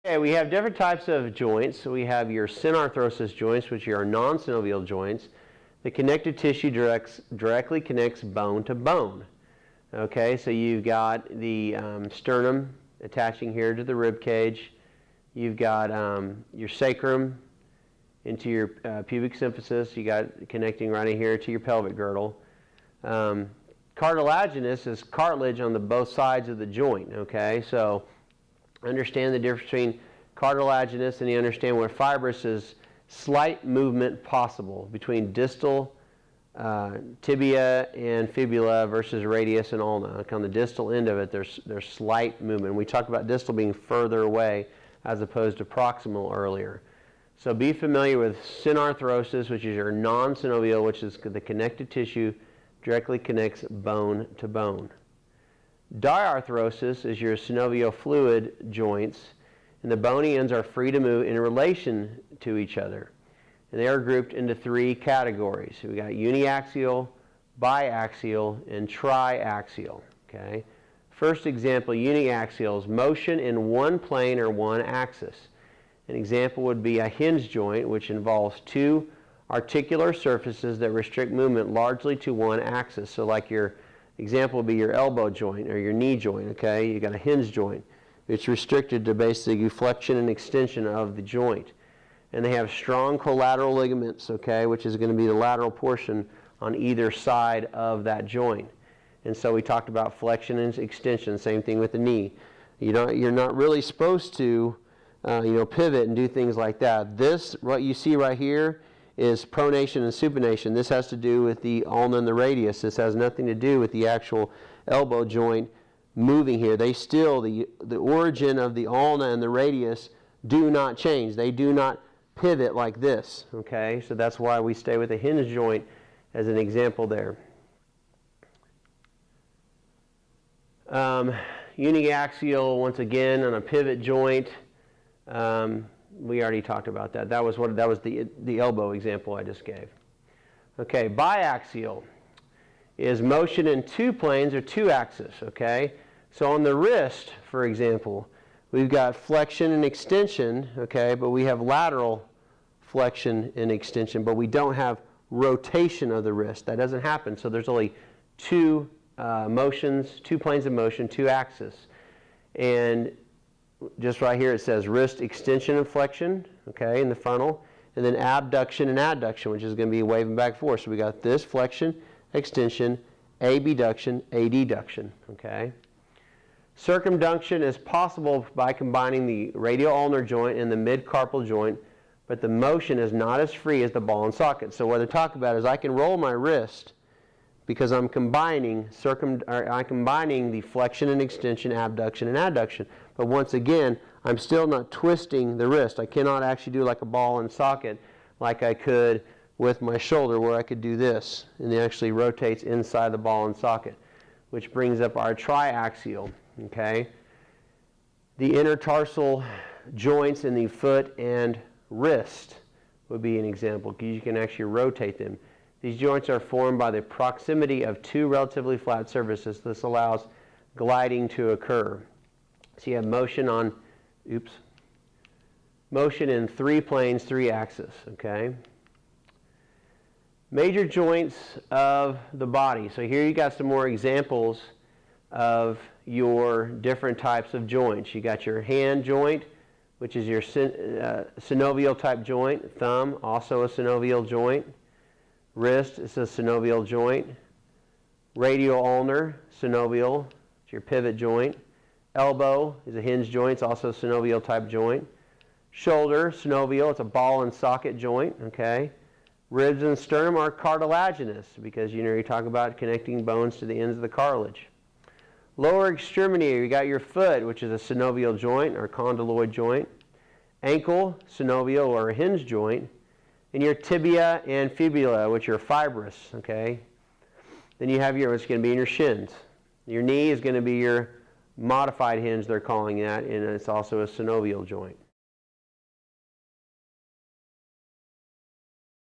Okay, we have different types of joints. So we have your synarthrosis joints, which are non-synovial joints. The connective tissue directly connects bone to bone. Okay, so you've got the sternum attaching here to the rib cage. You've got your sacrum into your pubic symphysis. You got connecting right in here to your pelvic girdle. Cartilaginous is cartilage on the both sides of the joint. Okay, so understand the difference between cartilaginous, and you understand what fibrous is. Slight movement possible between distal tibia and fibula versus radius and ulna. Like on the distal end of it, there's slight movement. We talked about distal being further away as opposed to proximal earlier. So be familiar with synarthrosis, which is your non-synovial, which is the connective tissue directly connects bone to bone. Diarthrosis is your synovial fluid joints, and the bony ends are free to move in relation to each other. And they are grouped into three categories. We got uniaxial, biaxial, and triaxial. Okay? First example, uniaxial is motion in one plane or one axis. An example would be a hinge joint, which involves two articular surfaces that restrict movement largely to one axis. So like your example would be your elbow joint or your knee joint. Okay, you got a hinge joint. It's restricted to basically flexion and extension of the joint. And they have strong collateral ligaments, okay, which is going to be the lateral portion on either side of that joint. And so we talked about flexion and extension, same thing with the knee. You're not really supposed to pivot and do things like that. This, what you see right here, is pronation and supination. This has to do with the ulna and the radius. This has nothing to do with the actual elbow joint moving here. They still, the origin of the ulna and the radius do not change. They do not pivot like this. Okay, so that's why we stay with a hinge joint as an example there. Uniaxial, once again, on a pivot joint. We already talked about that. That was the elbow example I just gave. Okay, biaxial is motion in two planes or two axes. Okay, so on the wrist, for example, we've got flexion and extension. Okay, but we have lateral flexion and extension, but we don't have rotation of the wrist. That doesn't happen. So there's only two motions, two planes of motion, two axes, and just right here it says wrist extension and flexion, okay, in the frontal, and then abduction and adduction, which is going to be waving back and forth. So we got this flexion, extension, abduction, adduction, okay. Circumduction is possible by combining the radial ulnar joint and the mid-carpal joint, but the motion is not as free as the ball and socket. So what they're talking about is I can roll my wrist because I'm combining the flexion and extension, abduction and adduction. But once again, I'm still not twisting the wrist. I cannot actually do like a ball and socket like I could with my shoulder, where I could do this, and it actually rotates inside the ball and socket, which brings up our triaxial. Okay, the intertarsal joints in the foot and wrist would be an example, because you can actually rotate them. These joints are formed by the proximity of two relatively flat surfaces. This allows gliding to occur. So you have motion on, motion in three planes, three axes, okay? Major joints of the body. So here you got some more examples of your different types of joints. You got your hand joint, which is your synovial type joint. Thumb, also a synovial joint. Wrist is a synovial joint. Radial ulnar, synovial, it's your pivot joint. Elbow is a hinge joint, it's also a synovial type joint. Shoulder, synovial, it's a ball and socket joint, okay. Ribs and sternum are cartilaginous because you talk about connecting bones to the ends of the cartilage. Lower extremity, you got your foot, which is a synovial joint or condyloid joint. Ankle, synovial or a hinge joint. And your tibia and fibula, which are fibrous, okay? Then you have what's going to be in your shins. Your knee is going to be your modified hinge, they're calling that, and it's also a synovial joint.